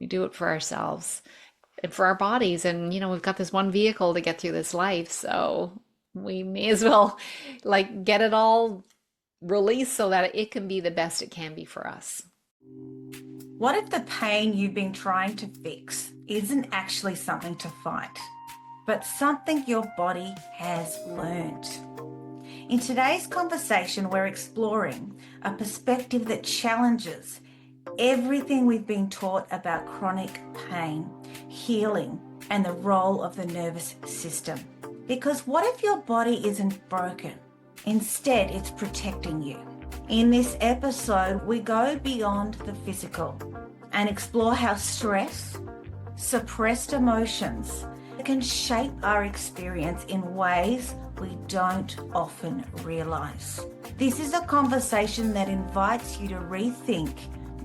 We do it for ourselves and for our bodies. And, we've got this one vehicle to get through this life. So we may as well like get it all released so that it can be the best it can be for us. What if the pain you've been trying to fix isn't actually something to fight, but something your body has learned? In today's conversation, we're exploring a perspective that challenges everything we've been taught about chronic pain, healing, and the role of the nervous system. Because what if your body isn't broken? Instead, it's protecting you. In this episode, we go beyond the physical and explore how stress, suppressed emotions, can shape our experience in ways we don't often realize. This is a conversation that invites you to rethink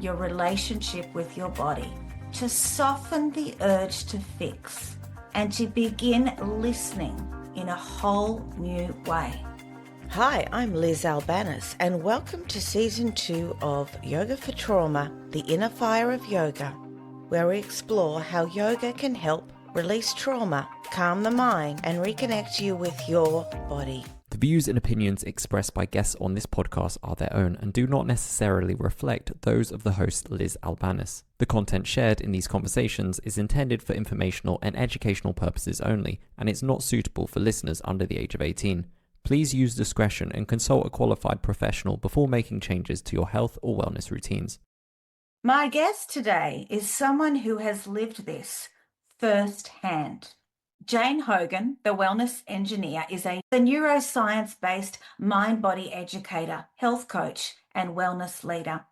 your relationship with your body, to soften the urge to fix, and to begin listening in a whole new way. Hi, I'm Liz Albanis, and welcome to Season 2 of Yoga for Trauma, the Inner Fire of Yoga, where we explore how yoga can help release trauma, calm the mind, and reconnect you with your body. The views and opinions expressed by guests on this podcast are their own and do not necessarily reflect those of the host Liz Albanis. The content shared in these conversations is intended for informational and educational purposes only, and it's not suitable for listeners under the age of 18. Please use discretion and consult a qualified professional before making changes to your health or wellness routines. My guest today is someone who has lived this firsthand. Jane Hogan, the wellness engineer, is a neuroscience-based mind-body educator, health coach, and wellness leader,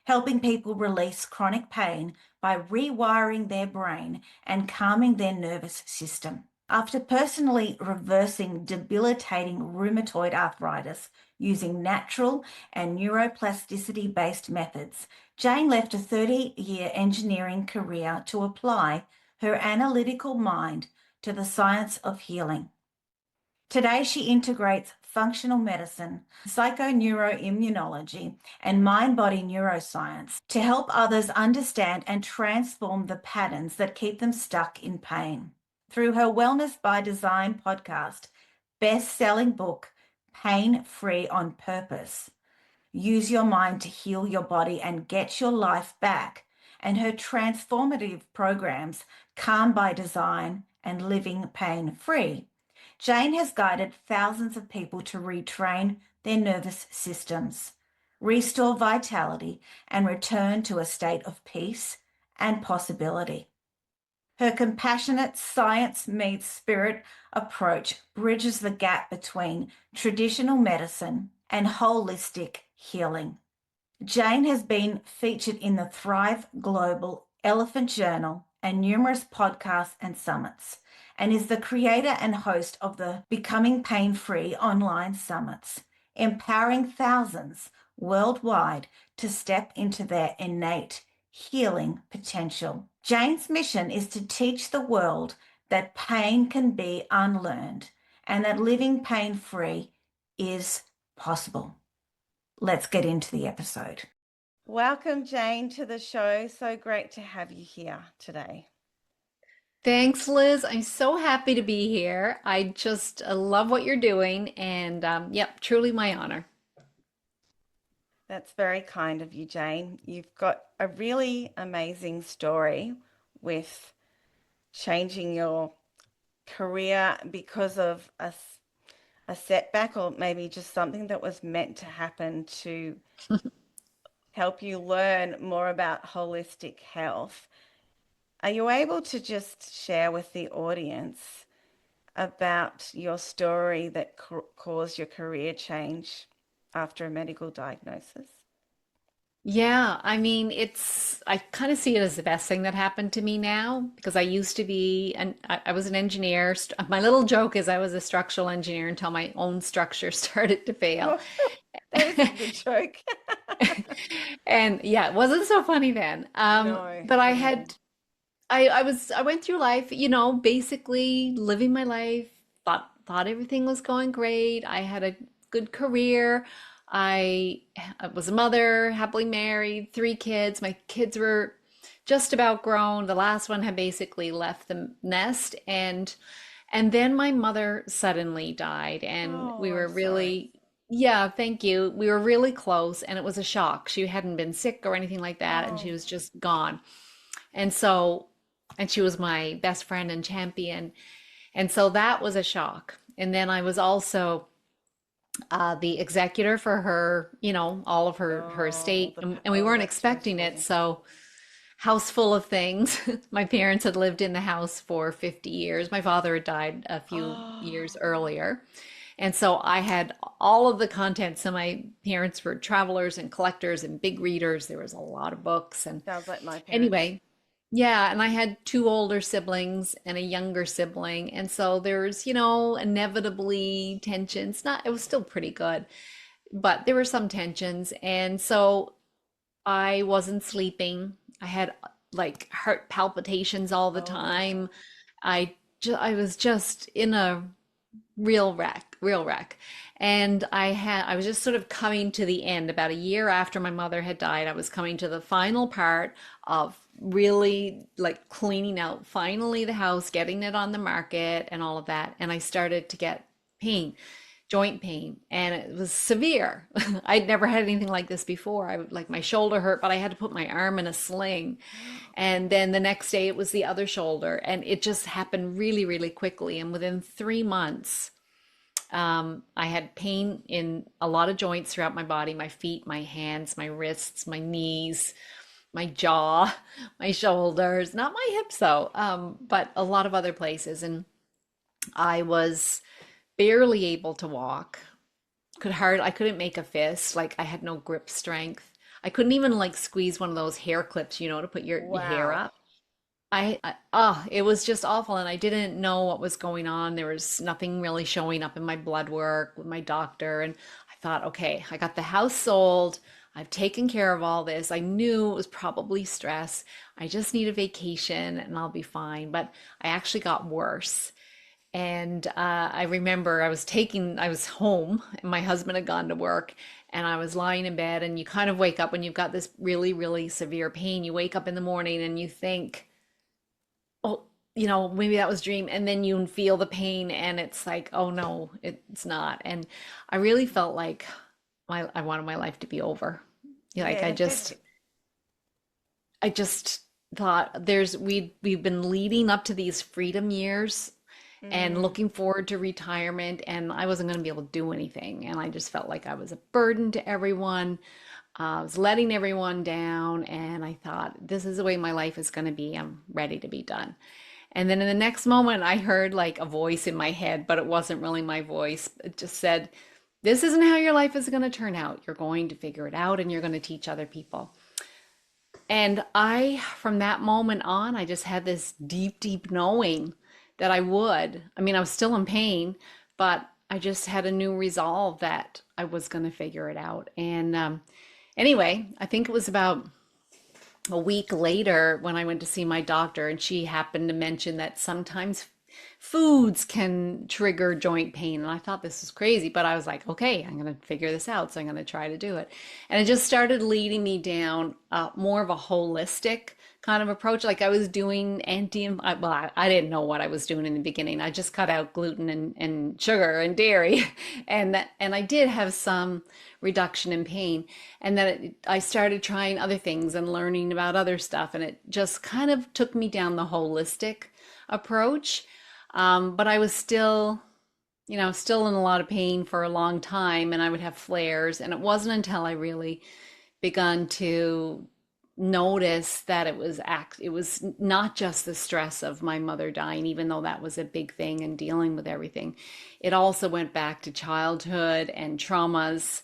helping people release chronic pain by rewiring their brain and calming their nervous system. After personally reversing debilitating rheumatoid arthritis using natural and neuroplasticity-based methods, Jane left a 30-year engineering career to apply her analytical mind to the science of healing. Today, she integrates functional medicine, psychoneuroimmunology, and mind-body neuroscience to help others understand and transform the patterns that keep them stuck in pain. Through her Wellness by Design podcast, best-selling book, Pain Free on Purpose, Use Your Mind to Heal Your Body and Get Your Life Back, and her transformative programs, Calm by Design and Living Pain Free, Jane has guided thousands of people to retrain their nervous systems, restore vitality, and return to a state of peace and possibility. Her compassionate science meets spirit approach bridges the gap between traditional medicine and holistic healing. Jane has been featured in the Thrive Global, Elephant Journal, and numerous podcasts and summits, and is the creator and host of the Becoming Pain-Free online summits, empowering thousands worldwide to step into their innate healing potential. Jane's mission is to teach the world that pain can be unlearned and that living pain-free is possible. Let's get into the episode. Welcome, Jane, to the show. So great to have you here today. Thanks, Liz. I'm so happy to be here. I just love what you're doing, and yep, truly my honor. That's very kind of you, Jane. You've got a really amazing story with changing your career because of a setback, or maybe just something that was meant to happen to help you learn more about holistic health. Are you able to just share with the audience about your story that caused your career change after a medical diagnosis? Yeah, I mean, I kind of see it as the best thing that happened to me now because I used to be, and I was an engineer. My little joke is I was a structural engineer until my own structure started to fail. That is a good joke. And yeah, it wasn't so funny then. No. But I went through life, basically living my life, thought everything was going great. I had a good career. I was a mother, happily married, 3 kids. My kids were just about grown. The last one had basically left the nest, and then my mother suddenly died, and Oh, we I'm were sorry. really, yeah, thank you. We were really close, and it was a shock. She hadn't been sick or anything like that, and she Oh, was just gone. And so, and she was my best friend and champion. And so that was a shock. And then I was also the executor for her, all of her oh, estate, and we weren't that's expecting it. stressful. So house full of things. My parents had lived in the house for 50 years. My father had died a few Oh, years earlier. And so I had all of the content. So my parents were travelers and collectors and big readers. There was a lot of books. And sounds like my parents. anyway, yeah, and I had two older siblings and a younger sibling. And so there's, inevitably tensions. Not, it was still pretty good, but there were some tensions. And so I wasn't sleeping. I had like heart palpitations all the Oh, time. I was just in a real wreck. And I was just sort of coming to the end about a year after my mother had died. I was coming to the final part of really like cleaning out finally the house, getting it on the market and all of that. And I started to get pain, joint pain, and it was severe. I'd never had anything like this before. Like my shoulder hurt, but I had to put my arm in a sling. And then the next day it was the other shoulder, and it just happened really, really quickly. And within 3 months, I had pain in a lot of joints throughout my body, my feet, my hands, my wrists, my knees, my jaw, my shoulders, not my hips though, but a lot of other places. And I was barely able to walk. I couldn't make a fist. Like I had no grip strength. I couldn't even like squeeze one of those hair clips, to put your hair wow. up. Oh, it was just awful, and I didn't know what was going on. There was nothing really showing up in my blood work with my doctor, and I thought, okay, I got the house sold. I've taken care of all this. I knew it was probably stress. I just need a vacation and I'll be fine. But I actually got worse. And I remember I was home and my husband had gone to work, and I was lying in bed, and you kind of wake up when you've got this really, really severe pain. You wake up in the morning and you think, oh, maybe that was a dream. And then you feel the pain and it's like, oh no, it's not. And I really felt like I wanted my life to be over. Like Yeah, I just thought we've been leading up to these freedom years and mm, looking forward to retirement, and I wasn't going to be able to do anything. And I just felt like I was a burden to everyone. I was letting everyone down, and I thought, this is the way my life is going to be. I'm ready to be done. And then in the next moment, I heard like a voice in my head, but it wasn't really my voice. It just said, this isn't how your life is going to turn out. You're going to figure it out and you're going to teach other people. And from that moment on, I just had this deep, deep knowing that I would. I mean, I was still in pain, but I just had a new resolve that I was going to figure it out. And anyway, I think it was about a week later when I went to see my doctor, and she happened to mention that sometimes foods can trigger joint pain. And I thought this was crazy, but I was like, okay, I'm going to figure this out. So I'm going to try to do it. And it just started leading me down more of a holistic kind of approach. Like I was doing I didn't know what I was doing in the beginning. I just cut out gluten and sugar and dairy. And I did have some reduction in pain. And then I started trying other things and learning about other stuff. And it just kind of took me down the holistic approach. But I was still, still in a lot of pain for a long time, and I would have flares. And it wasn't until I really begun to notice that it was not just the stress of my mother dying, even though that was a big thing and dealing with everything. It also went back to childhood and traumas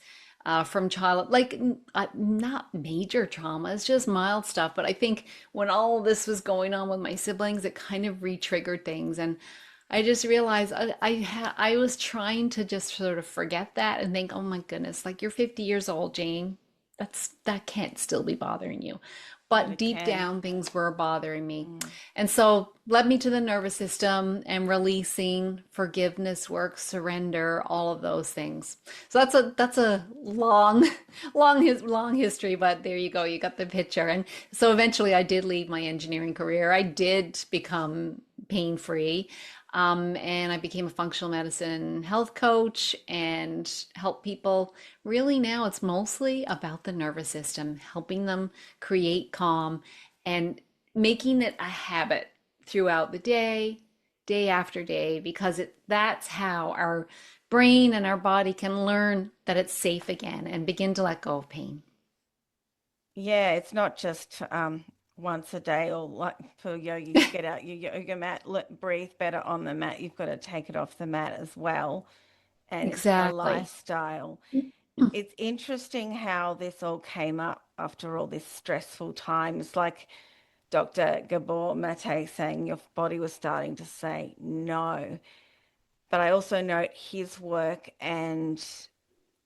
from child, like not major traumas, just mild stuff. But I think when all this was going on with my siblings, it kind of re-triggered things. And I just realized I was trying to just sort of forget that and think, oh my goodness, like you're 50 years old, Jane. That can't still be bothering you. but but it deep can. down things were bothering me. Mm. And so led me to the nervous system and releasing, forgiveness work, surrender, all of those things. So that's a long long history, but there you go, you got the picture. And so eventually I did leave my engineering career. I did become pain-free. And I became a functional medicine health coach and help people. Really, now it's mostly about the nervous system, helping them create calm and making it a habit throughout the day, day after day, because that's how our brain and our body can learn that it's safe again and begin to let go of pain. Yeah, it's not just once a day or like for yoga, you get out your yoga mat, breathe better on the mat. You've got to take it off the mat as well. And it's a Exactly. lifestyle. It's interesting how this all came up after all this stressful times, like Dr. Gabor Mate saying your body was starting to say no. But I also note his work, and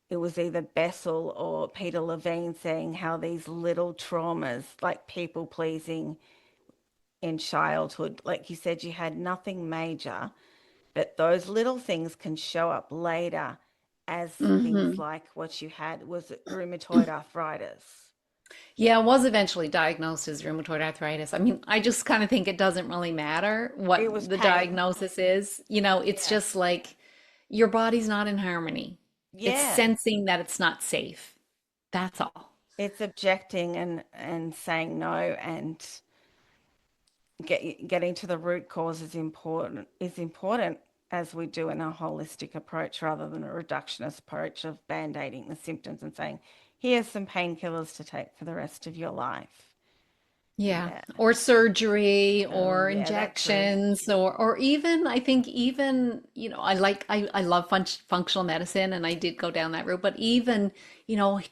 it was either Bessel or Peter Levine saying how these little traumas, like people pleasing in childhood, like you said, you had nothing major, but those little things can show up later as things Hmm. like what you had was rheumatoid arthritis. Yeah, I was eventually diagnosed as rheumatoid arthritis. I mean, I just kind of think it doesn't really matter It what was the pain. diagnosis is. You know, it's Yeah. just like your body's not in harmony. It's Yeah. sensing that it's not safe. That's all. It's objecting and saying no and getting to the root cause is important as we do in a holistic approach rather than a reductionist approach of band-aiding the symptoms and saying, here's some painkillers to take for the rest of your life. Yeah, Yeah. or surgery Oh, or yeah, that too. injections or even I think even, I love functional medicine and I did go down that route, but even,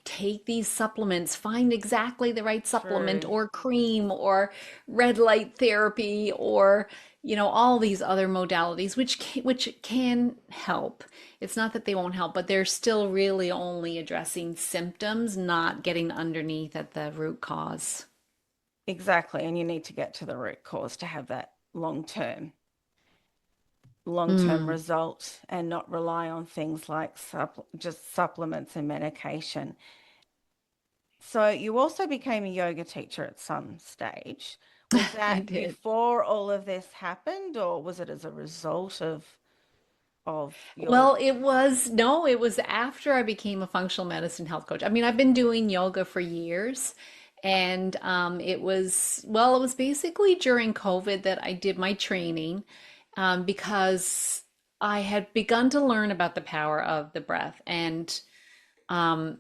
take these supplements, find exactly the right supplement True. or cream or red light therapy or, all these other modalities which can help. It's not that they won't help, but they're still really only addressing symptoms, not getting underneath at the root cause. Exactly. And you need to get to the root cause to have that long term Mm. result and not rely on things like just supplements and medication. So you also became a yoga teacher at some stage. Was I that did. before all of this happened, or was it as a result of your Well, it was, no, it was after I became a functional medicine health coach. I mean, I've been doing yoga for years. And it was basically during COVID that I did my training because I had begun to learn about the power of the breath um,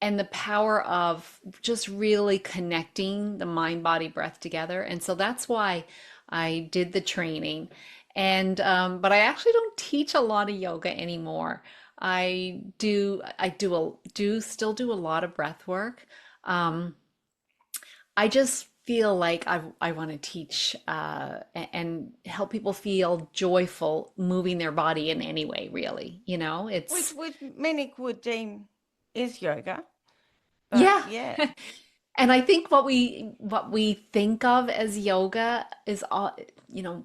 and the power of just really connecting the mind, body, breath together. And so that's why I did the training. But I actually don't teach a lot of yoga anymore. I do still do a lot of breath work. Um, I just feel like I want to teach and help people feel joyful moving their body in any way, really. which It's which many would deem is yoga, but yeah. yeah, And I think what we think of as yoga is all,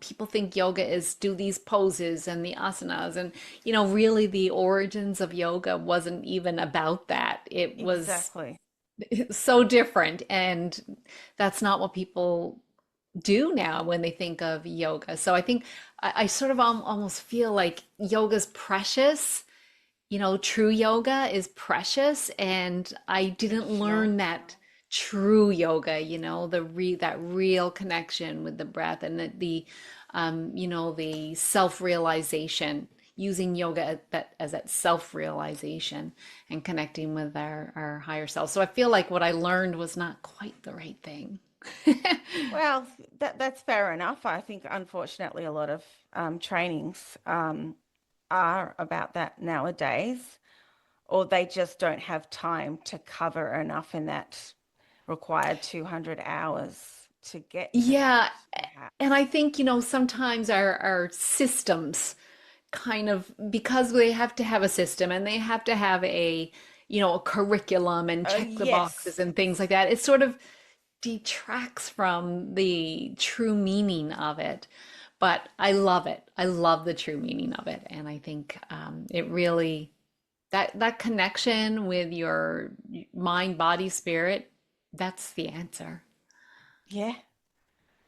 people think yoga is do these poses and the asanas and really the origins of yoga wasn't even about that. It was exactly. so different and that's not what people do now when they think of yoga. So I think I sort of almost feel like yoga's precious. True yoga is precious, and I didn't Traditional. learn that true yoga, that real connection with the breath and the self-realization, using yoga as that self-realization and connecting with our higher self. So I feel like what I learned was not quite the right thing. Well, that's fair enough. I think unfortunately a lot of trainings are about that nowadays, or they just don't have time to cover enough in that required 200 hours to get to that, Yeah, and perhaps. I think, sometimes our systems kind of, because they have to have a system and they have to have a curriculum and check the boxes Yes, and things like that. It sort of detracts from the true meaning of it. But I love it. I love the true meaning of it. And I think it really, that connection with your mind, body, spirit, that's the answer. Yeah.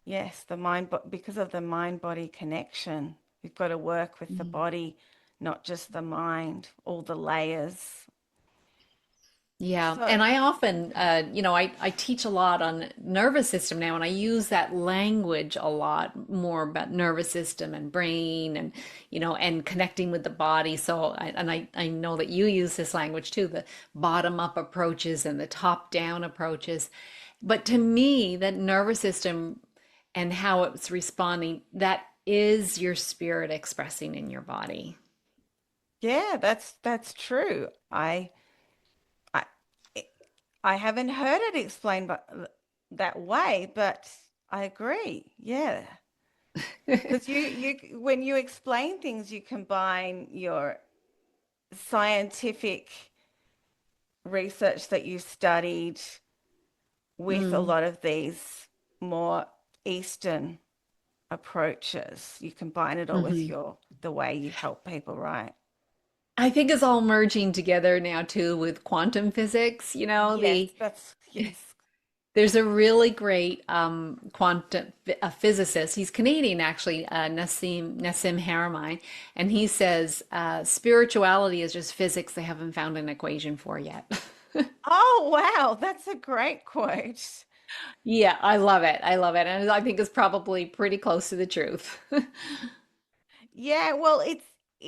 Yes, the mind, but because of the mind-body connection, we've got to work with the body, not just the mind, all the layers. Yeah, So, and I often, I teach a lot on nervous system now, and I use that language a lot more about nervous system and brain, and and connecting with the body. So, I know that you use this language too, the bottom up approaches and the top down approaches. But to me, that nervous system and how it's responding, that is your spirit expressing in your body. yeah, that's true. I I haven't heard it explained that way, but I agree. Yeah. Because you when you explain things, you combine your scientific research that you studied with a Mm, lot of these more Eastern approaches. You combine it all with mhm. the way you help people, right? I think it's all merging together now too with quantum physics. Yes, that's yes. There's a really great quantum physicist. He's Canadian actually, Nassim Haramein, and he says spirituality is just physics they haven't found an equation for yet. Oh, wow, that's a great quote. Yeah, I love it. I love it, and I think it's probably pretty close to the truth. Yeah, well, it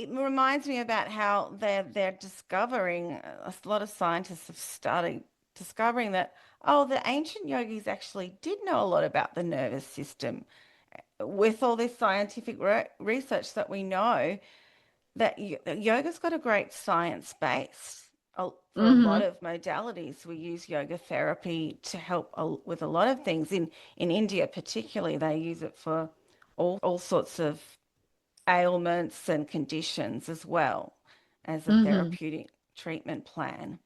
reminds me about how they're discovering a lot of scientists have started discovering that the ancient yogis actually did know a lot about the nervous system. With all this scientific research that we know, that yoga's got a great science base. For a lot Hmm. of modalities, we use yoga therapy to help with a lot of things. In India, particularly, they use it for all sorts of ailments and conditions as well as a Hmm. therapeutic treatment plan.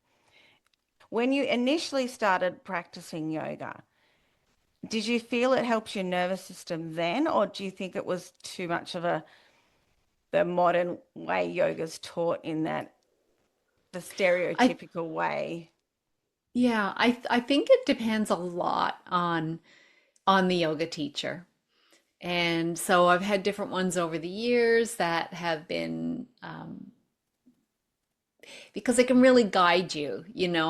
When you initially started practicing yoga, did you feel it helped your nervous system then, or do you think it was too much of the modern way yoga's taught in that the I stereotypical way? Yeah, I think it depends a lot on the yoga teacher. And so I've had different ones over the years that have been because it can really guide you,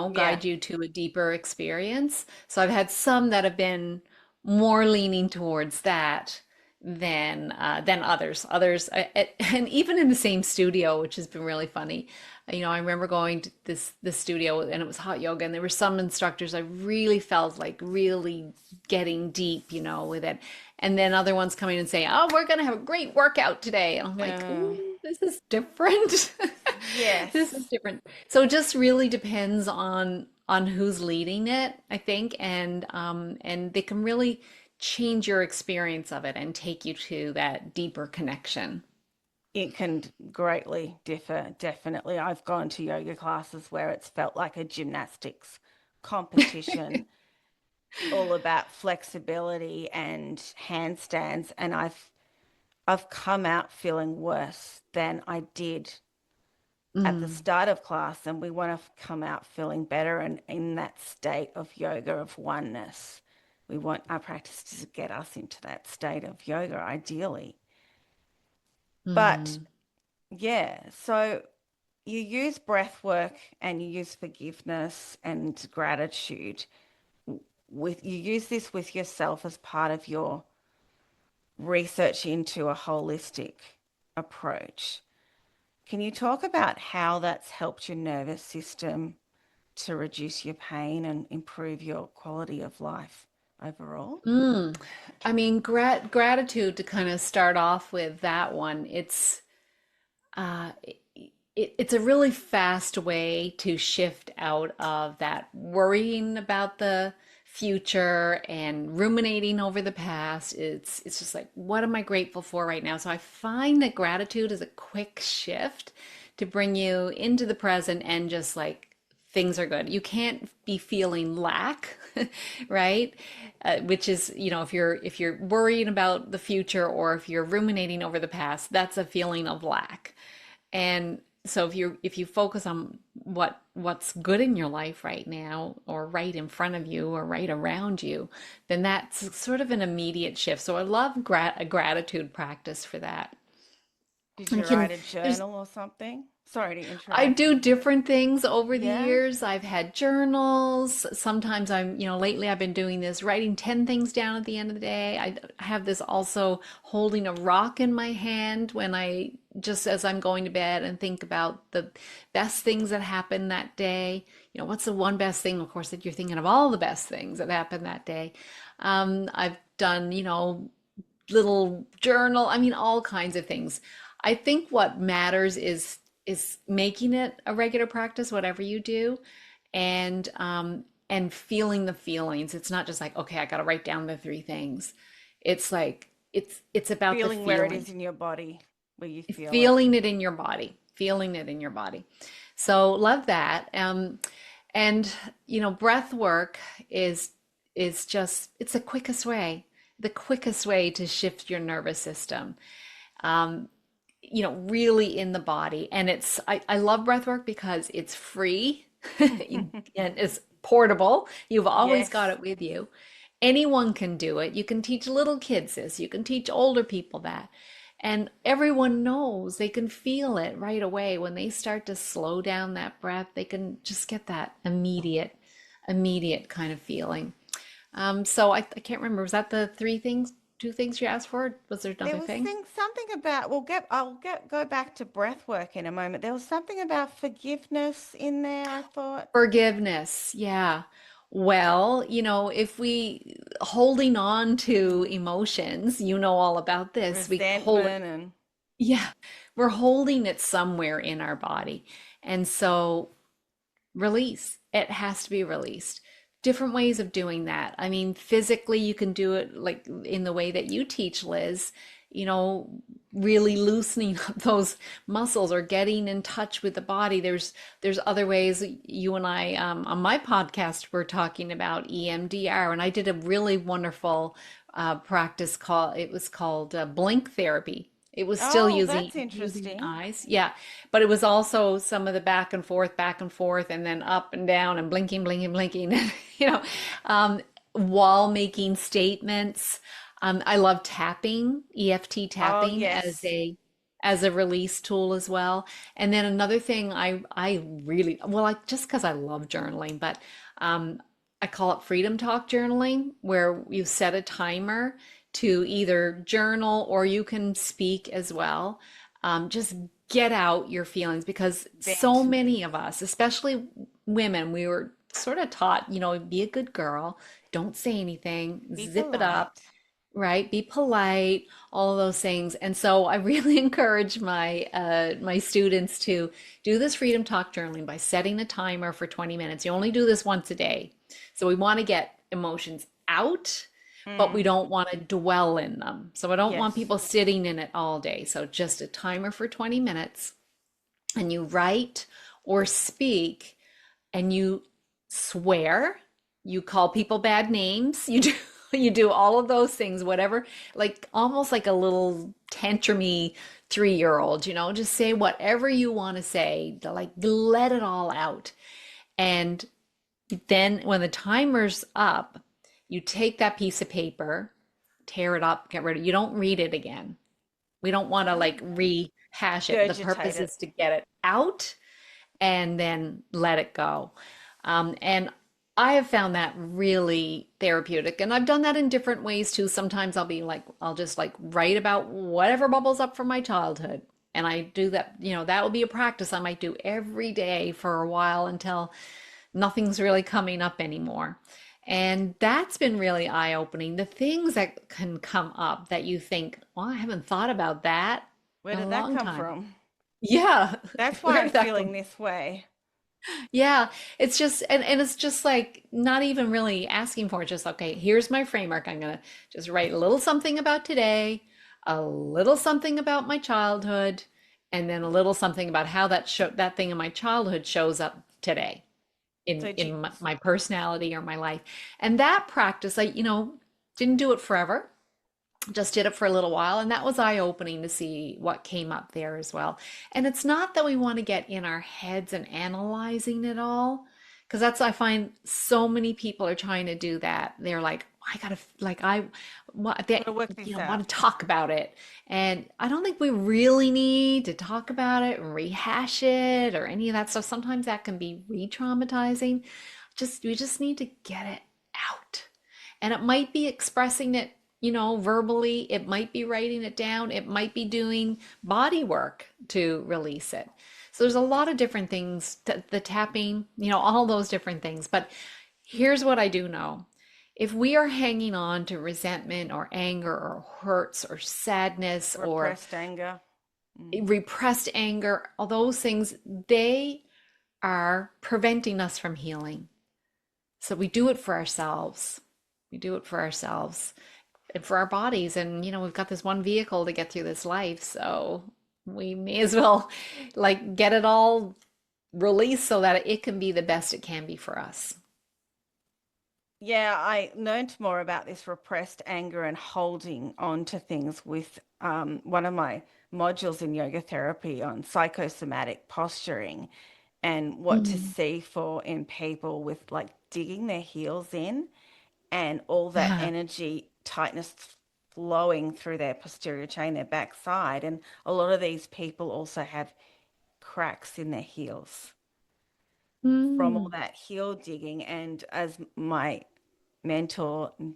Yeah. guide you to a deeper experience. So I've had some that have been more leaning towards that than others. And even in the same studio, which has been really funny. I remember going to this studio and it was hot yoga, and there were some instructors I really felt like really getting deep, with it. And then other ones coming and saying, "Oh, we're gonna have a great workout today." And I'm like, Uh, "Ooh, this is different." This is yes. different. So it just really depends on who's leading it, I think, and they can really change your experience of it and take you to that deeper connection. It can greatly differ, definitely. I've gone to yoga classes where it's felt like a gymnastics competition, all about flexibility and handstands, and I've come out feeling worse than I did at the Mm, start of class, and we want to come out feeling better and in that state of yoga of oneness. We want our practice to get us into that state of yoga, ideally. But mm, yeah, so you use breath work and you use forgiveness and gratitude. You use this with yourself as part of your research into a holistic approach. Can you talk about how that's helped your nervous system to reduce your pain and improve your quality of life overall? mm. I mean, gratitude to kind of start off with that one. Uh, it's a really fast way to shift out of that worrying about the future and ruminating over the past. It's just like, what am I grateful for right now? So I find that gratitude is a quick shift to bring you into the present and just like things are good. You can't be feeling lack, right? Which is, if you're worrying about the future or if you're ruminating over the past, that's a feeling of lack. And so if you focus on what's good in your life right now, or right in front of you, or right around you, then that's sort of an immediate shift. So I love a gratitude practice for that. Did And you it can write a there's journal or something? Sorry to I interrupt. do different things over the Yeah. years. I've had journals. Sometimes lately I've been doing this, writing 10 things down at the end of the day. I have this also holding a rock in my hand when just as I'm going to bed, and think about the best things that happened that day. What's the one best thing? Of course, that you're thinking of all the best things that happened that day. I've done, little journal, all kinds of things. I think what matters is making it a regular practice, whatever you do, and feeling the feelings. It's not just like, okay, I got to write down the three things. It's like it's about the Feeling where it feeling, is in your body, where you feel it. feeling it in your body, feeling it in your body. So love that. And breath work is just, it's the quickest way to shift your nervous system. Um, really in the body. And I love breath work because it's free and it's portable. You've always got Yes. it with you. Anyone can do it. You can teach little kids this, you can teach older people that. And everyone knows, they can feel it right away when they start to slow down that breath. They can just get that immediate kind of feeling. So I can't remember. Was that the two things you asked for? Was there There another was thing? something about, I'll go back to breath work in a moment. There was something about forgiveness in there, I thought. Forgiveness, yeah. Well, if we holding on to emotions, all about this. We hold it, Resentment and yeah, we're holding it somewhere in our body. And so release, it has to be released. Different ways of doing that. Physically, you can do it like in the way that you teach, Liz, you know, really loosening up those muscles or getting in touch with the body. There's other ways. You and I, on my podcast, we're talking about EMDR, and I did a really wonderful practice called blink therapy. It was still oh, using that's the interesting. eyes, yeah, but it was also some of the back and forth, and then up and down, and blinking, blinking, blinking, you know, um, while making statements. I love tapping, EFT Oh, tapping yes. as a release tool as well. And then another thing I really, well, I just because I love journaling, but um, I call it freedom talk journaling, where you set a timer to either journal or you can speak as well. Just get out your feelings, because so Vent. many of us, especially women, we were sort of taught, be a good girl, don't say anything, Be zip it up, polite. right? Be polite, all of those things. And so I really encourage my students to do this freedom talk journaling by setting a timer for 20 minutes. You only do this once a day. So we want to get emotions out, but we Mm, don't want to dwell in them. So I don't want yes. people sitting in it all day. So just a timer for 20 minutes, and you write or speak, and you swear, you call people bad names, you do you do all of those things, whatever, like almost like a little tantrumy 3-year-old, just say whatever you want to say, to like let it all out. And then when the timer's up, you take that piece of paper, tear it up, get rid of it. You don't read it again. We don't want to like rehash it. The Regurgitate purpose it. is to get it out and then let it go. And I have found that really therapeutic. And I've done that in different ways too. Sometimes I'll just like write about whatever bubbles up from my childhood. And I do that, that will be a practice I might do every day for a while until nothing's really coming up anymore. And that's been really eye-opening. The things that can come up that you think, well, I haven't thought about that Where in a did that long come time. from? Yeah. That's why Where I'm did that feeling come? this way. Yeah, it's just and it's just like not even really asking for it. Just okay, here's my framework. I'm gonna just write a little something about today, a little something about my childhood, and then a little something about how that thing in my childhood shows up today. in So do you, my personality or my life. And that practice, I, didn't do it forever, just did it for a little while, and that was eye-opening to see what came up there as well. And it's not that we want to get in our heads and analyzing it all, because that's, I find so many people are trying to do that. They're like, I gotta, like, I what got to they, work this want out? to talk about it. And I don't think we really need to talk about it and rehash it or any of that stuff. Sometimes that can be re-traumatizing. We just need to get it out. And it might be expressing it, verbally. It might be writing it down. It might be doing body work to release it. So there's a lot of different things, the tapping, all those different things. But here's what I do know. If we are hanging on to resentment or anger or hurts or sadness or Repressed anger. repressed anger, all those things, they are preventing us from healing. So we do it for ourselves. We do it for ourselves and for our bodies. And, we've got this one vehicle to get through this life. So we may as well like get it all released so that it can be the best it can be for us. Yeah, I learned more about this repressed anger and holding on to things with one of my modules in yoga therapy on psychosomatic posturing and what to Mm. see for in people with like digging their heels in and all that Yeah. energy tightness flowing through their posterior chain, their backside. And a lot of these people also have cracks in their heels from all Mm. that heel digging. And as my mentor and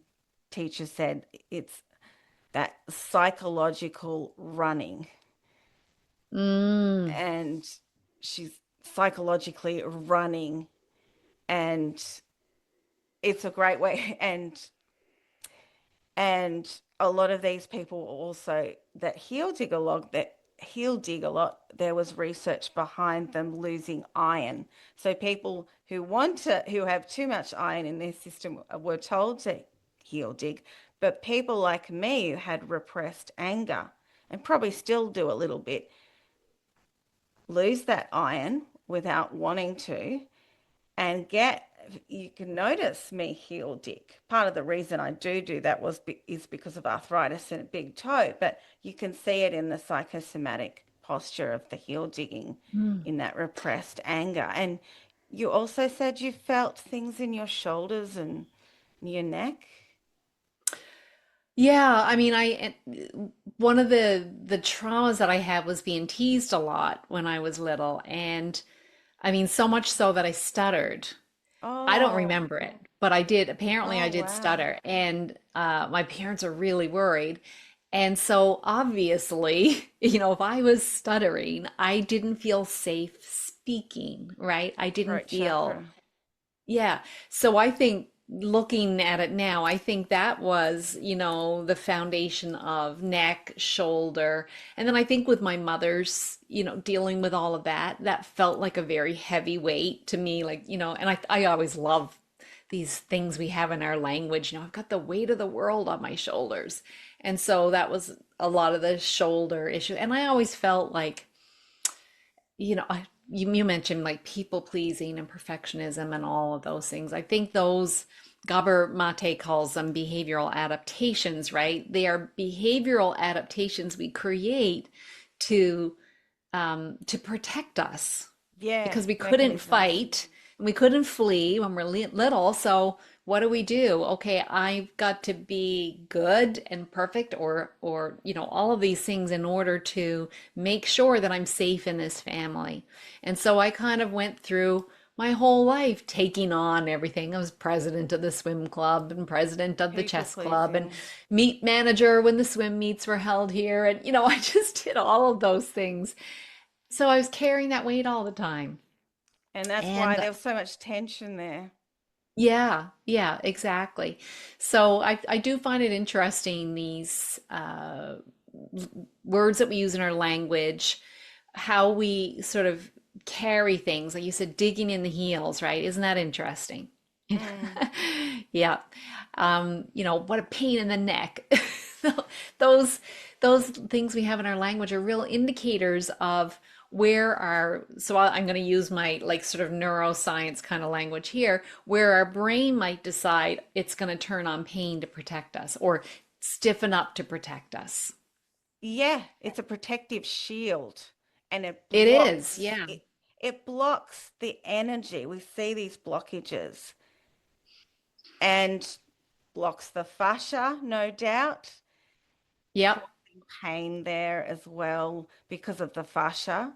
teacher said, it's that psychological running. Mm. And she's psychologically running, and it's a great way. And a lot of these people also that heel dig a lot, there was research behind them losing iron. So people who have too much iron in their system were told to heel dig. But people like me who had repressed anger and probably still do a little bit, lose that iron without wanting to and you can notice me heel dig. Part of the reason I do that is because of arthritis in a big toe, but you can see it in the psychosomatic posture of the heel digging Mm. in that repressed anger. And you also said you felt things in your shoulders and your neck. Yeah, I mean, one of the traumas that I had was being teased a lot when I was little, and I mean, so much so that I stuttered. I don't Oh, remember it, but I did. Apparently, oh I did wow. stutter, and my parents are really worried. And so, obviously, if I was stuttering, I didn't feel safe speaking, right? I didn't Throat feel, chakra. yeah. So I think looking at it now, I think that was, the foundation of neck, shoulder. And then I think with my mother's, dealing with all of that, that felt like a very heavy weight to me. Like, and I always love these things we have in our language. I've got the weight of the world on my shoulders. And so that was a lot of the shoulder issue. And I always felt like, you mentioned like people pleasing and perfectionism and all of those things. I think those Gabor Mate calls them behavioral adaptations, right? They are behavioral adaptations we create to to protect us Yeah, because we couldn't mechanisms. fight and we couldn't flee when we're little. So what do? Okay, I've got to be good and perfect or all of these things in order to make sure that I'm safe in this family. And so I kind of went through my whole life taking on everything. I was president of the swim club and president of the People chess club and pleasing. meet manager when the swim meets were held here. And I just did all of those things. So I was carrying that weight all the time. And that's why And there was so much tension there. yeah, yeah, exactly. So I do find it interesting, these words that we use in our language, how we sort of carry things. Like you said, digging in the heels, right? Isn't that interesting? Mm. Yeah. What a pain in the neck. Those those things we have in our language are real indicators of I'm going to use my like sort of neuroscience kind of language here, where our brain might decide it's going to turn on pain to protect us or stiffen up to protect us. Yeah, it's a protective shield and It is, yeah. it blocks the energy. We see these blockages and blocks the fascia, no doubt, Yep. causing pain there as well because of the fascia.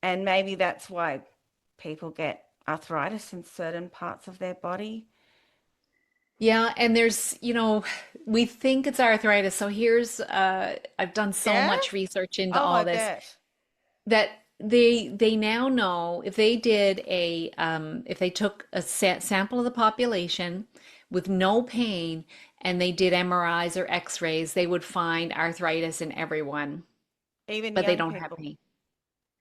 And maybe that's why people get arthritis in certain parts of their body. Yeah, and we think it's arthritis. So I've done so Yeah? much research into Oh, I all this bet. that they now know if they did if they took a sample of the population with no pain and they did MRIs or X-rays, they would find arthritis in everyone, Even but they young don't have people. pain.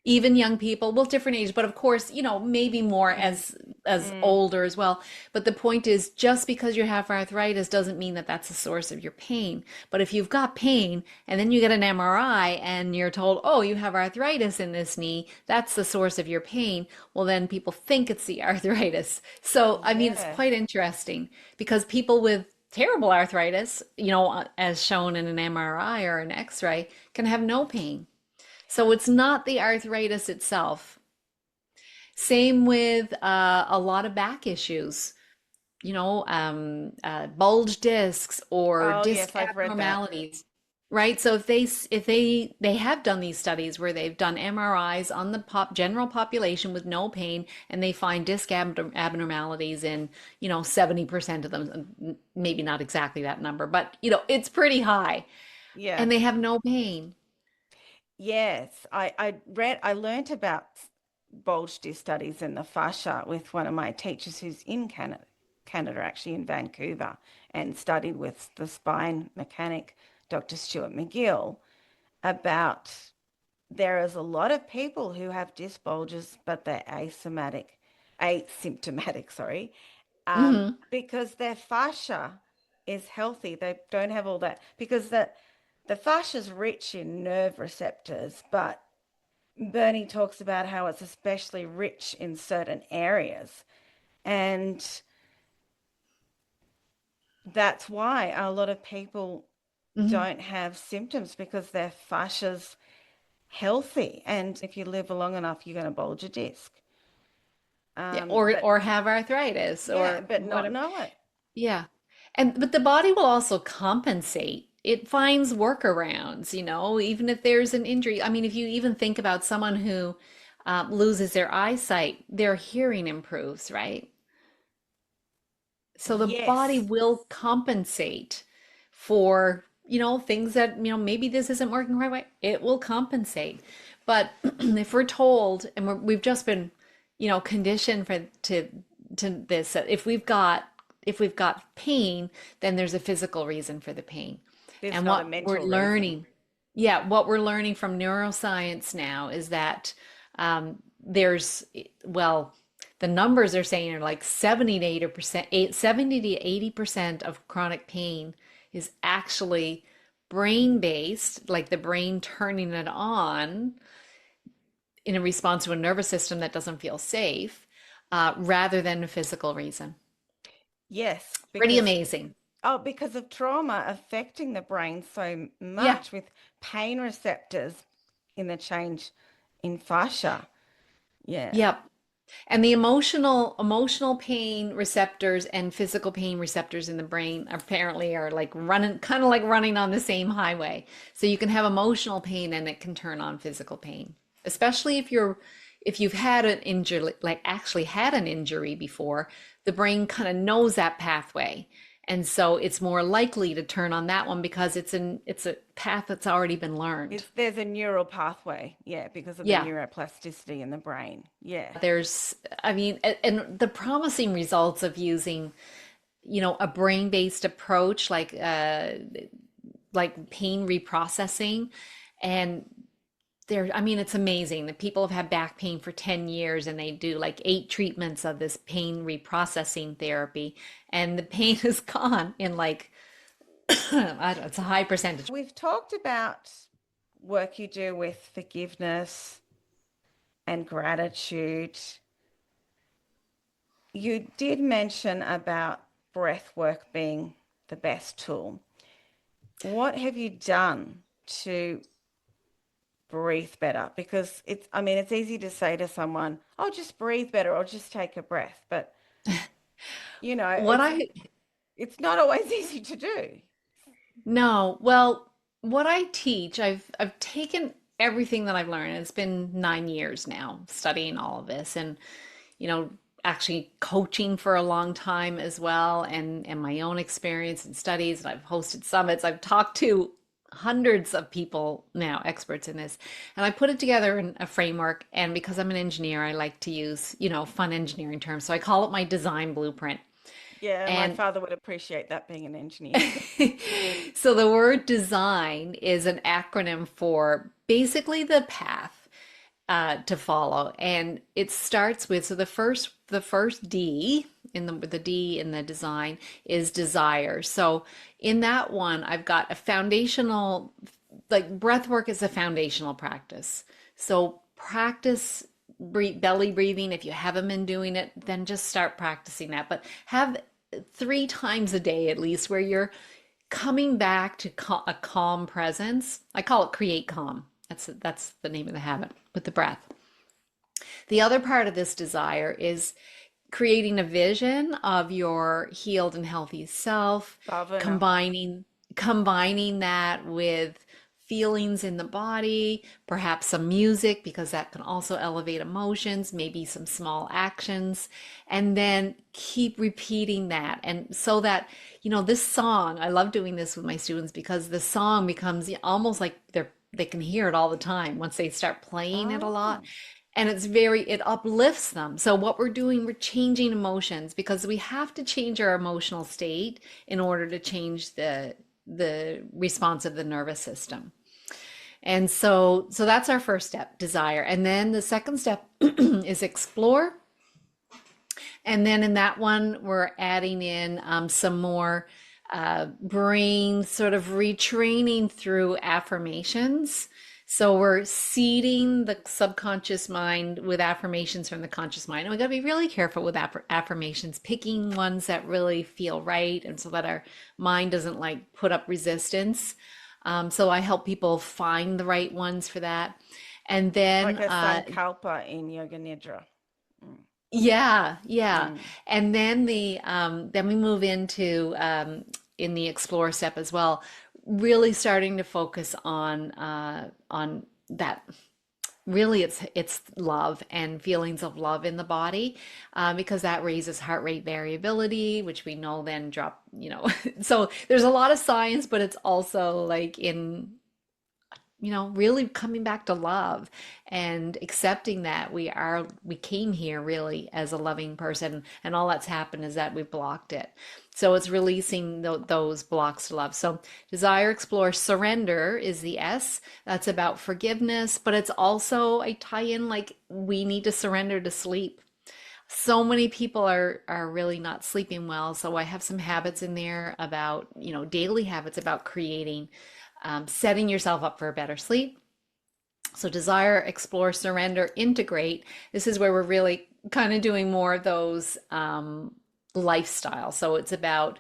Even young people, well, different ages, but of course, maybe more Mm, as mm, older as well. But the point is, just because you have arthritis doesn't mean that that's the source of your pain. But if you've got pain and then you get an MRI and you're told, oh, you have arthritis in this knee, that's the source of your pain. Well, then people think it's the arthritis. So, I mean, it's yeah. quite interesting because people with terrible arthritis, as shown in an MRI or an X-ray, can have no pain. So it's not the arthritis itself. Same with a lot of back issues, bulge discs or Oh, disc yes, I've read that. abnormalities, right? So if they have done these studies where they've done MRIs on the general population with no pain, and they find disc abnormalities in 70% of them, maybe not exactly that number, but it's pretty high, Yeah. and they have no pain. Yes, I learnt about bulge disc studies in the fascia with one of my teachers who's in Canada, actually in Vancouver, and studied with the spine mechanic, Dr. Stuart McGill, about there is a lot of people who have disc bulges, but they're asymptomatic, sorry, Hmm. because their fascia is healthy. They don't have all that because the fascia is rich in nerve receptors, but Bernie talks about how it's especially rich in certain areas. And that's why a lot of people Hmm. don't have symptoms because their fascia's healthy. And if you live long enough, you're going to bulge a disc. Yeah, or But have arthritis yeah, or but not whatever. know it. Yeah. But the body will also compensate. It finds workarounds, even if there's an injury. I mean, if you even think about someone who loses their eyesight, their hearing improves, right? So the body Yes. will compensate for, things that, maybe this isn't working the right way. It will compensate. But if we're told, and we've just been, conditioned to this, that if we've got pain, then there's a physical reason for the pain. There's And not a what we're mental reason. learning, yeah, what we're learning from neuroscience now is that well, the numbers are saying are like 70 to 80%, 70 to 80% of chronic pain is actually brain based, like the brain turning it on in a response to a nervous system that doesn't feel safe, rather than a physical reason. Yes, Pretty because amazing. oh, because of trauma affecting the brain so Yeah. much with pain receptors in the change in fascia. Yeah. Yep. And the emotional pain receptors and physical pain receptors in the brain apparently are like running, kind of like running on the same highway. So you can have emotional pain and it can turn on physical pain, especially if you've had an injury, like actually had an injury before, the brain kind of knows that pathway. And so it's more likely to turn on that one because it's a path that's already been learned. There's a neural pathway, yeah, because of the Yeah. neuroplasticity in the brain. Yeah. I mean, and the promising results of using, a brain-based approach like pain reprocessing, and I mean, it's amazing that people have had back pain for 10 years and they do like 8 treatments of this pain reprocessing therapy, and the pain is gone in like, I don't know, it's a high percentage. We've talked about work you do with forgiveness and gratitude. You did mention about breath work being the best tool. What have you done to breathe better? Because it's easy to say to someone, "Oh, just breathe better or just take a breath." But, you know, What it's I it's not always easy to do. No, well, what I teach, I've taken everything that I've learned. It's been 9 years now studying all of this, and you know, actually coaching for a long time as well, and my own experience and studies. And I've hosted summits. I've talked to hundreds of people now, experts in this, and I put it together in a framework. And because I'm an engineer, I like to use, fun engineering terms. So I call it my design blueprint. Yeah, my And father would appreciate that being an engineer. so the word design is an acronym for basically the path to follow, and it starts with, so the first D in the D in the design is desire. So in that one, I've got a foundational, like breath work is a foundational practice. So practice belly breathing. If you haven't been doing it, then just start practicing that. But have 3 times a day at least where you're coming back to a calm presence. I call it create calm. That's the name of the habit with the breath. The other part of this desire is creating a vision of your healed and healthy self, Bhavana. combining that with feelings in the body, perhaps some music, because that can also elevate emotions, maybe some small actions, and then keep repeating that. And so that, this song, I love doing this with my students because the song becomes almost like they can hear it all the time once they start playing it a lot. Oh, And it uplifts them. So what we're doing, we're changing emotions because we have to change our emotional state in order to change the response of the nervous system. And so that's our first step, desire. And then the second step is explore. And then in that one, we're adding in some more brain sort of retraining through affirmations. So we're seeding the subconscious mind with affirmations from the conscious mind. And we got to be really careful with affirmations, picking ones that really feel right, and so that our mind doesn't like put up resistance. So I help people find the right ones for that. And like then a sankalpa in Yoga Nidra. Mm. yeah, yeah. Mm. And then we move into in the explore step as well, really starting to focus on that. Really, it's love and feelings of love in the body, because that raises heart rate variability, which we know then drop, So there's a lot of science, but it's also like really coming back to love and accepting that we came here really as a loving person, and all that's happened is that we blocked it. So it's releasing those blocks to love. So desire, explore, surrender is the S. That's about forgiveness, but it's also a tie in, like we need to surrender to sleep. So many people are really not sleeping well. So I have some habits in there about, daily habits about creating, setting yourself up for a better sleep. So desire, explore, surrender, integrate. This is where we're really kind of doing more of those lifestyle. So it's about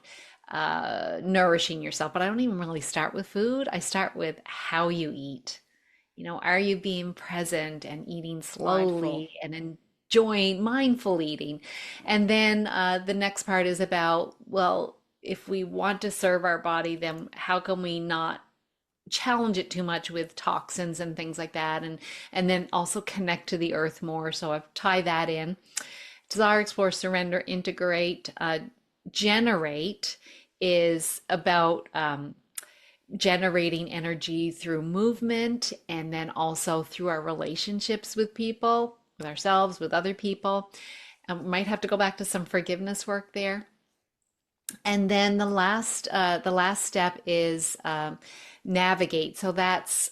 nourishing yourself. But I don't even really start with food. I start with how you eat. Are you being present and eating Mindful. slowly and enjoying mindful eating? And then the next part is about, well, if we want to serve our body, then how can we not challenge it too much with toxins and things like that, and then also connect to the earth more. So I've tied that in. Desire, explore, surrender, integrate, generate is about generating energy through movement, and then also through our relationships with people, with ourselves, with other people. Might have to go back to some forgiveness work there. And then the last step is navigate. So that's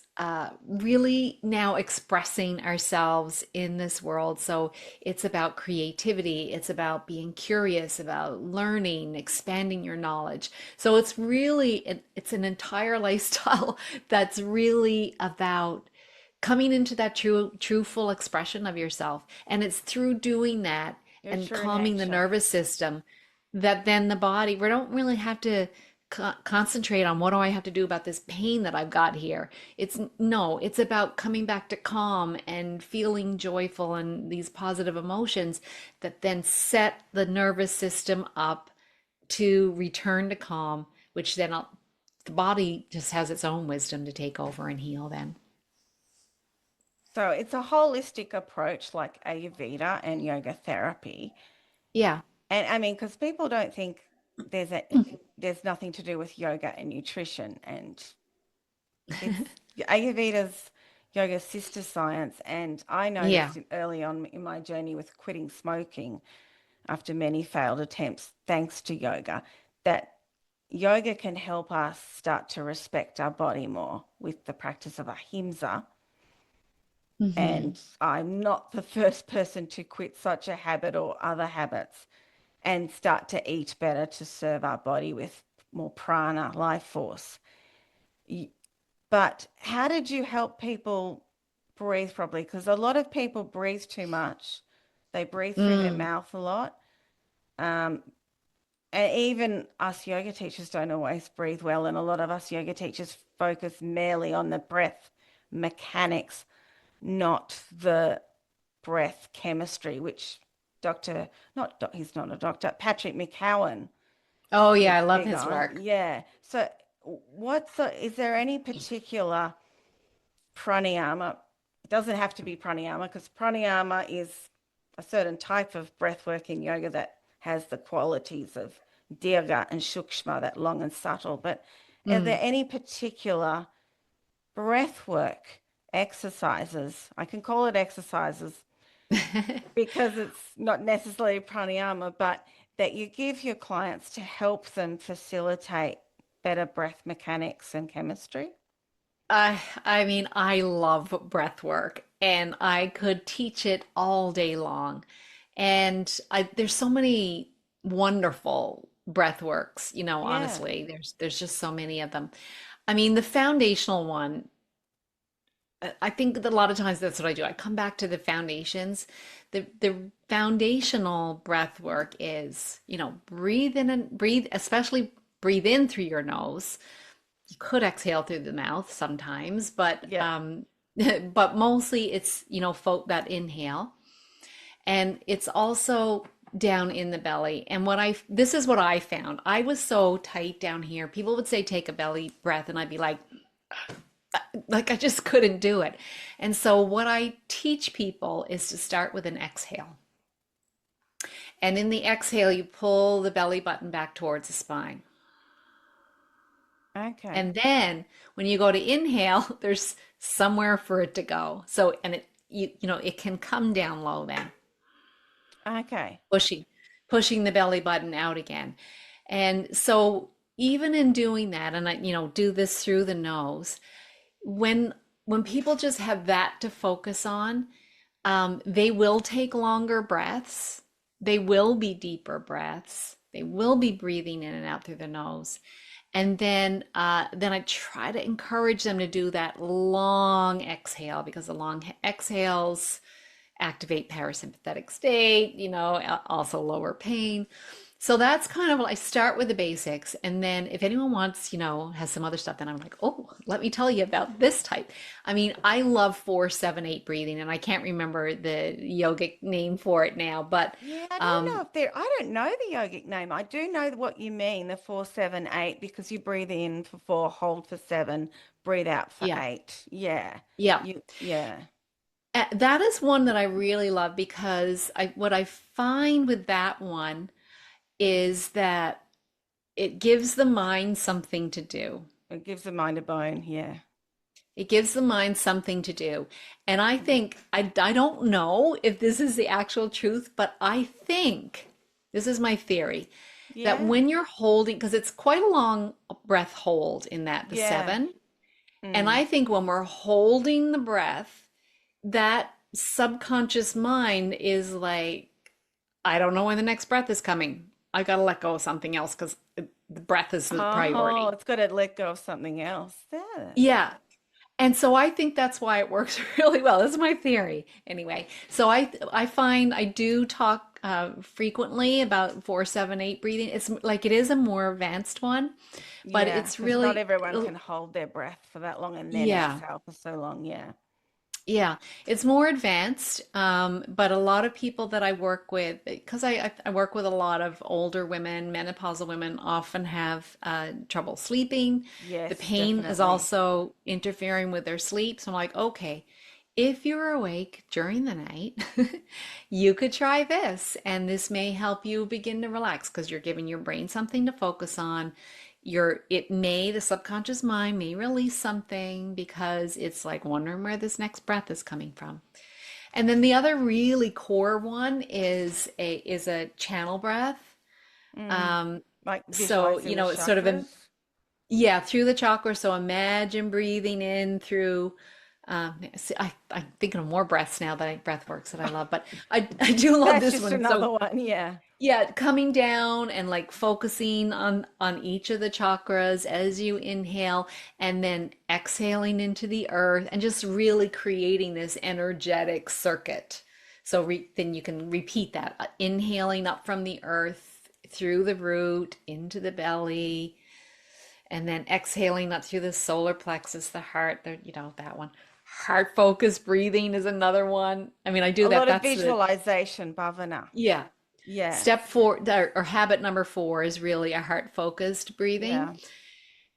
really now expressing ourselves in this world. So it's about creativity. It's about being curious, about learning, expanding your knowledge. So it's really, it's an entire lifestyle that's really about coming into that true full expression of yourself. And it's through doing that Your and true calming the nature. nervous system that then the body, we don't really have to concentrate on what do I have to do about this pain that I've got here. It's no, it's about coming back to calm and feeling joyful and these positive emotions that then set the nervous system up to return to calm, which then the body just has its own wisdom to take over and heal then. So it's a holistic approach like Ayurveda and yoga therapy. Yeah. And I mean, because people don't think there's nothing to do with yoga and nutrition, and it's Ayurveda's yoga sister science. And I Yeah. noticed early on in my journey with quitting smoking after many failed attempts, thanks to yoga, that yoga can help us start to respect our body more with the practice of ahimsa. Hmm. And I'm not the first person to quit such a habit or other habits and start to eat better to serve our body with more prana, life force. But how did you help people breathe properly? Because a lot of people breathe too much. They breathe through their Mm. mouth a lot. Um, and even us yoga teachers don't always breathe well. And a lot of us yoga teachers focus merely on the breath mechanics, not the breath chemistry, which he's not a doctor, Patrick McCowan Oh yeah, is I love big his on. work. Yeah. So is there any particular pranayama? It doesn't have to be pranayama because pranayama is a certain type of breath work in yoga that has the qualities of dirga and shukshma, that long and subtle. But are there Mm. any particular breath work exercises? I can call it exercises because it's not necessarily pranayama, but that you give your clients to help them facilitate better breath mechanics and chemistry. I mean, I love breath work and I could teach it all day long. And there's so many wonderful breath works, Yeah. honestly. There's just so many of them. I mean, the foundational one, I think that a lot of times that's what I do. I come back to the foundations. The foundational breath work is, breathe in and breathe, especially breathe in through your nose. You could exhale through the mouth sometimes, but Yeah. but mostly it's, that inhale. And it's also down in the belly. And this is what I found. I was so tight down here. People would say take a belly breath and I'd be like I just couldn't do it. And so what I teach people is to start with an exhale. And in the exhale, you pull the belly button back towards the spine. Okay. And then when you go to inhale, there's somewhere for it to go. So, and it can come down low then, Okay. pushing, pushing the belly button out again. And so even in doing that, and I, do this through the nose, when when people just have that to focus on, they will take longer breaths. They will be deeper breaths. They will be breathing in and out through the nose. And then I try to encourage them to do that long exhale because the long exhales activate parasympathetic state, also lower pain. So that's kind of, I start with the basics. And then if anyone wants, has some other stuff, then I'm like, oh, let me tell you about this type. I mean, I love 4-7-8 breathing, and I can't remember the yogic name for it now, but Yeah, I don't know um, if I don't know the yogic name. I do know what you mean, the 4-7-8, because you breathe in for 4, hold for 7, breathe out for yeah, 8. Yeah. yeah. Yeah. That is one that I really love because what I find with that one is that it gives the mind something to do. It gives the mind a bone. Yeah. It gives the mind something to do. And I think, I don't know if this is the actual truth, but I think, this is my theory, that Yeah. when you're holding, because it's quite a long breath hold in that, the Yeah. seven. And Mm. I think when we're holding the breath, that subconscious mind is like, I don't know when the next breath is coming. I got to let go of something else because the breath is the Oh, priority. it's got to let go of something else. Yeah. Yeah. And so I think that's why it works really well. This is my theory anyway. So I find I do talk frequently about 4-7-8 breathing. It's like it is a more advanced one, but Yeah, it's because not really everyone can hold their breath for that long and then yeah. exhale for so long. Yeah. Yeah, it's more advanced, but a lot of people that I work with, because I work with a lot of older women, menopausal women often have trouble sleeping. The Yes, pain is definitely. also interfering with their sleep. So I'm like, okay, if you're awake during the night, you could try this, and this may help you begin to relax because you're giving your brain something to focus on. The subconscious mind may release something because it's like wondering where this next breath is coming from. And then the other really core one is a channel breath. Mm. Um, Like so, visualizing the it's sort of chakras. yeah, through the chakra. So imagine breathing in through. See, I'm thinking of more breaths now that breath works that I love, but I do love That's this just one. another So one. Yeah. yeah, coming down and like focusing on each of the chakras as you inhale and then exhaling into the earth and just really creating this energetic circuit. So then you can repeat that, inhaling up from the earth through the root into the belly and then exhaling up through the solar plexus, the heart, that one. Heart focused breathing is another one. I mean, I do A that. lot of That's the visualization, Bhavana. yeah. Yes. Step four or habit number four is really a heart focused breathing. Yeah.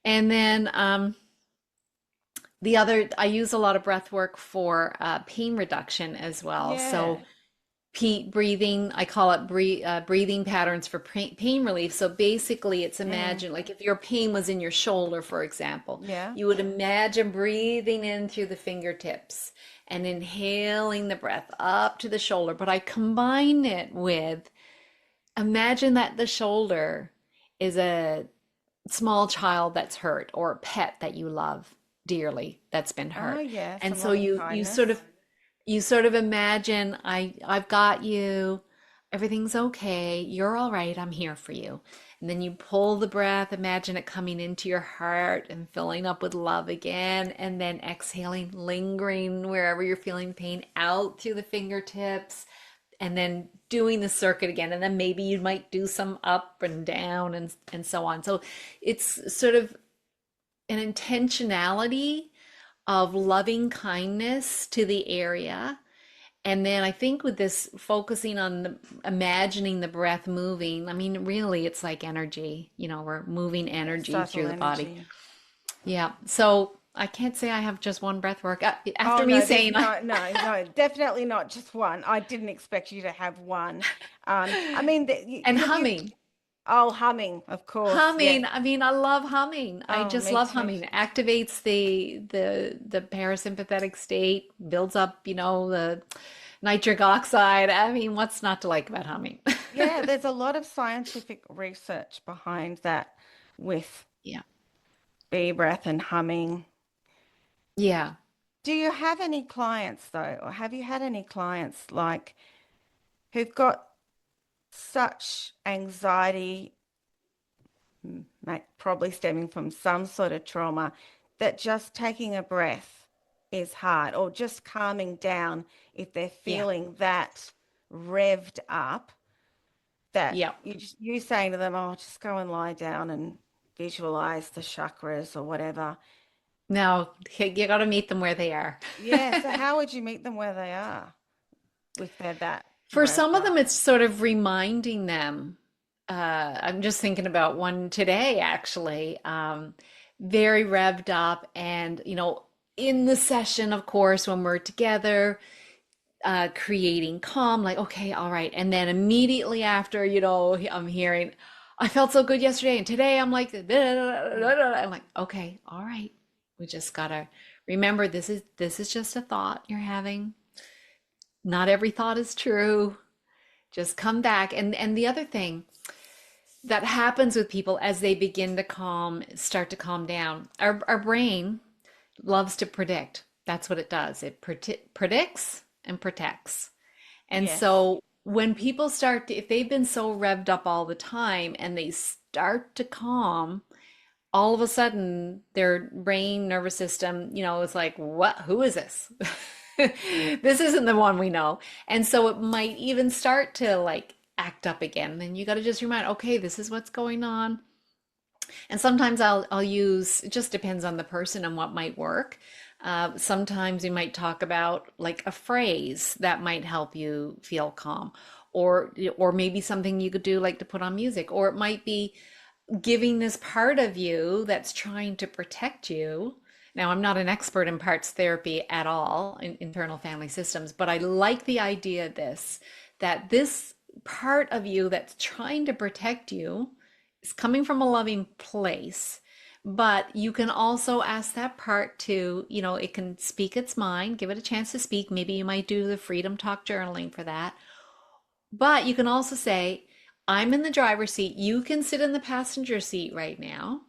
And then I use a lot of breath work for pain reduction as well. So Yeah. breathing, I call it breathing patterns for pain relief. So basically, it's Mm. imagine like if your pain was in your shoulder, for example, Yeah. you would imagine breathing in through the fingertips and inhaling the breath up to the shoulder. But I combine it with imagine that the shoulder is a small child that's hurt or a pet that you love dearly that's been Oh, hurt. yes. And Some so loving you sort kindness. of imagine I've got you. Everything's okay. You're all right. I'm here for you. And then you pull the breath, imagine it coming into your heart and filling up with love again, and then exhaling, lingering wherever you're feeling pain out through the fingertips and then doing the circuit again, and then maybe you might do some up and down and so on. So it's sort of an intentionality of loving kindness to the area. And then I think with this focusing on imagining the breath moving, I mean, really, it's like energy. We're moving Yeah, energy subtle through the body. energy. Yeah. So I can't say I have just one breath work. Oh After me no, there's saying, no, definitely not just one. I didn't expect you to have one. I mean, and have you? humming. Oh, humming, of course. Yes. Humming. I mean, I love humming. I Oh, just me love too. humming. It activates the parasympathetic state, builds up, the nitric oxide. I mean, what's not to like about humming? Yeah, there's a lot of scientific research behind that with Yeah. bee breath and humming. Yeah. Do you have any clients though, or have you had any clients like who've got such anxiety, probably stemming from some sort of trauma, that just taking a breath is hard, or just calming down if they're Yeah. feeling that revved up, that Yeah. you saying to them, oh, just go and lie down and visualize the chakras or whatever. No, you got to meet them where they are. Yeah, so how would you meet them where they are if they're that For some revved of them, up? it's sort of reminding them. I'm just thinking about one today, actually, very revved up. And, in the session, of course, when we're together, creating calm, like, okay, all right. And then immediately after, I'm hearing, I felt so good yesterday. And today I'm like, Mm. I'm like, okay, all right. We just gotta remember this is just a thought you're having. Not every thought is true. Just come back. And the other thing, that happens with people as they begin to start to calm down. Our brain loves to predict. That's what it does. It predicts and protects. And Yes. so when people start to, if they've been so revved up all the time and they start to calm, all of a sudden their brain nervous system, is like, what, who is this? This isn't the one we know. And so it might even start to like act up again. Then you got to just remind, okay, this is what's going on. And sometimes I'll use, it just depends on the person and what might work. Sometimes we might talk about like a phrase that might help you feel calm, or maybe something you could do like to put on music, or it might be giving this part of you that's trying to protect you. Now, I'm not an expert in parts therapy at all in internal family systems, but I like the idea of this, that this part of you that's trying to protect you is coming from a loving place. But you can also ask that part to, it can speak its mind, give it a chance to speak. Maybe you might do the freedom talk journaling for that. But you can also say, I'm in the driver's seat. You can sit in the passenger seat right now.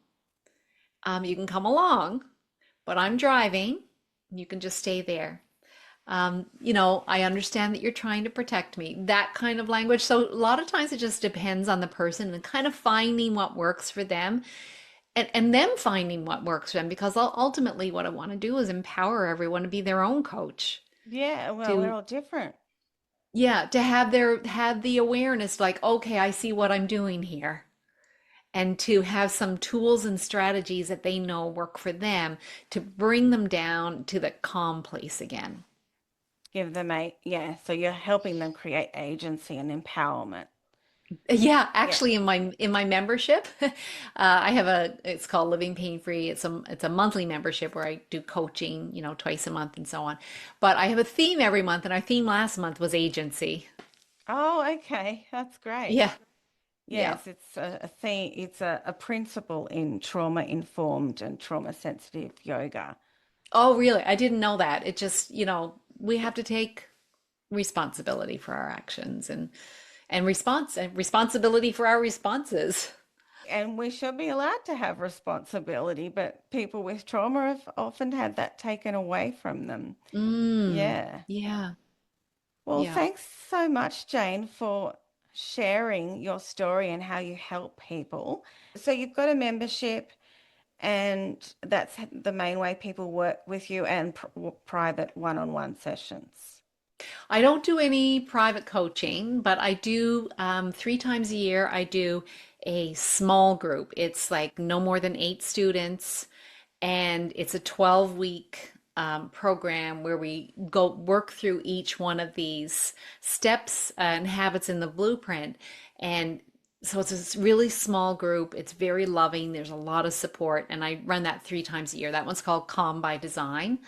You can come along, but I'm driving. You can just stay there. I understand that you're trying to protect me, that kind of language. So a lot of times it just depends on the person and kind of finding what works for them, and them finding what works for them, because ultimately what I want to do is empower everyone to be their own coach, Yeah, well, we're to, all different. yeah, to have the awareness like, okay, I see what I'm doing here. And to have some tools and strategies that they know work for them to bring them down to the calm place again. Give them yeah, so you're helping them create agency and empowerment. Yeah, Yeah. actually, in my membership, I have it's called Living Pain Free. It's a monthly membership where I do coaching, twice a month and so on. But I have a theme every month, and our theme last month was agency. Oh, okay. That's great. Yeah, yeah. Yes, it's a thing, it's a principle in trauma-informed and trauma-sensitive yoga. Oh, really? I didn't know that. It just, we have to take responsibility for our actions, and responsibility for our responses. And we should be allowed to have responsibility, but people with trauma have often had that taken away from them. Mm, Yeah. yeah, Well, yeah. thanks so much, Jane, for sharing your story and how you help people. So you've got a membership, and that's the main way people work with you, and private one-on-one sessions. I don't do any private coaching, but I do 3 times a year. I do a small group. It's like no more than 8 students, and it's a 12-week program where we go work through each one of these steps and habits in the blueprint. And so it's a really small group. It's very loving. There's a lot of support, and I run that 3 times a year. That one's called Calm by Design.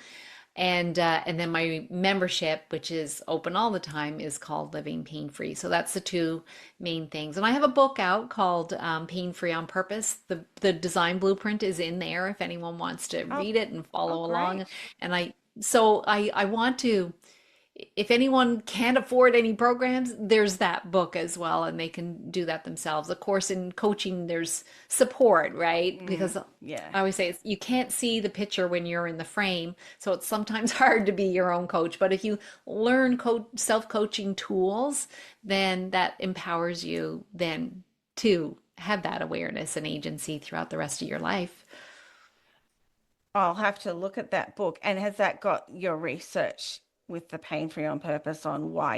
And then my membership, which is open all the time, is called Living Pain Free. So that's the two main things. And I have a book out called Pain Free on Purpose. The design blueprint is in there if anyone wants to Oh, read it and oh, follow along. great. And I want to, if anyone can't afford any programs, there's that book as well, and they can do that themselves. Of course, in coaching, there's support, right? Because I Yeah. always say you can't see the picture when you're in the frame, so it's sometimes hard to be your own coach. But if you learn self-coaching tools, then that empowers you then to have that awareness and agency throughout the rest of your life. I'll have to look at that book. And has that got your research with the Pain Free on Purpose on why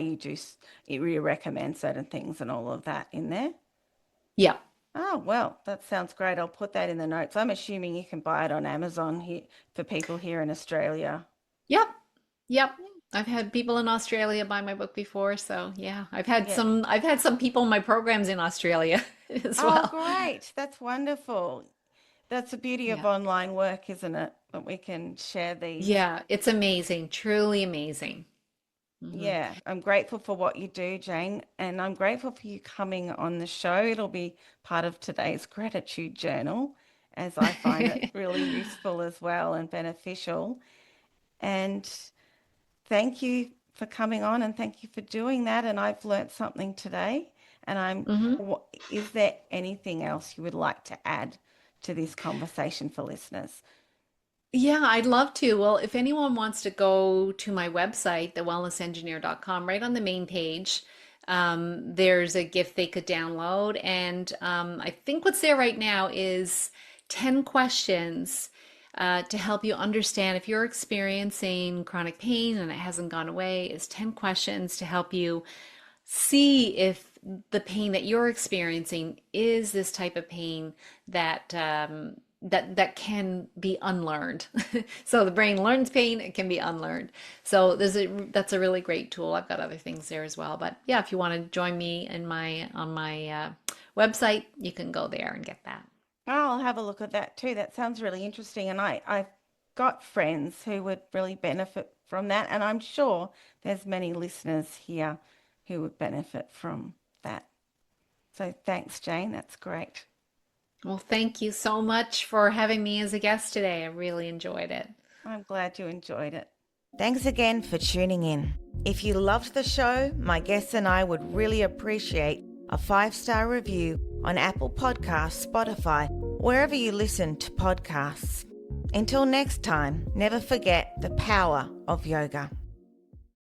you recommend certain things and all of that in there? Yeah. Oh, well, that sounds great. I'll put that in the notes. I'm assuming you can buy it on Amazon here for people here in Australia. Yep. Yep. I've had people in Australia buy my book before, so yeah. Yeah. I've had some people in my programs in Australia as Oh, well. great. That's wonderful. That's the beauty of Yeah. online work, isn't it? That we can share these. Yeah, it's amazing, truly amazing. Hmm. Yeah, I'm grateful for what you do, Jane, and I'm grateful for you coming on the show. It'll be part of today's gratitude journal, as I find it really useful as well and beneficial. And thank you for coming on, and thank you for doing that. And I've learnt something today, And is there anything else you would like to add to this conversation for listeners? Yeah, I'd love to. Well, if anyone wants to go to my website, thewellnessengineer.com, right on the main page, there's a gift they could download. And I think what's there right now is 10 questions to help you understand if you're experiencing chronic pain and it hasn't gone away, is 10 questions to help you see if the pain that you're experiencing is this type of pain that that can be unlearned. So the brain learns pain, it can be unlearned. So that's a really great tool. I've got other things there as well. But yeah, if you want to join me in on my website, you can go there and get that. I'll have a look at that too. That sounds really interesting. And I've got friends who would really benefit from that. And I'm sure there's many listeners here who would benefit from that. So thanks, Jane. That's great. Well, thank you so much for having me as a guest today. I really enjoyed it. I'm glad you enjoyed it. Thanks again for tuning in. If you loved the show, my guests and I would really appreciate a 5-star review on Apple Podcasts, Spotify, wherever you listen to podcasts. Until next time, never forget the power of yoga.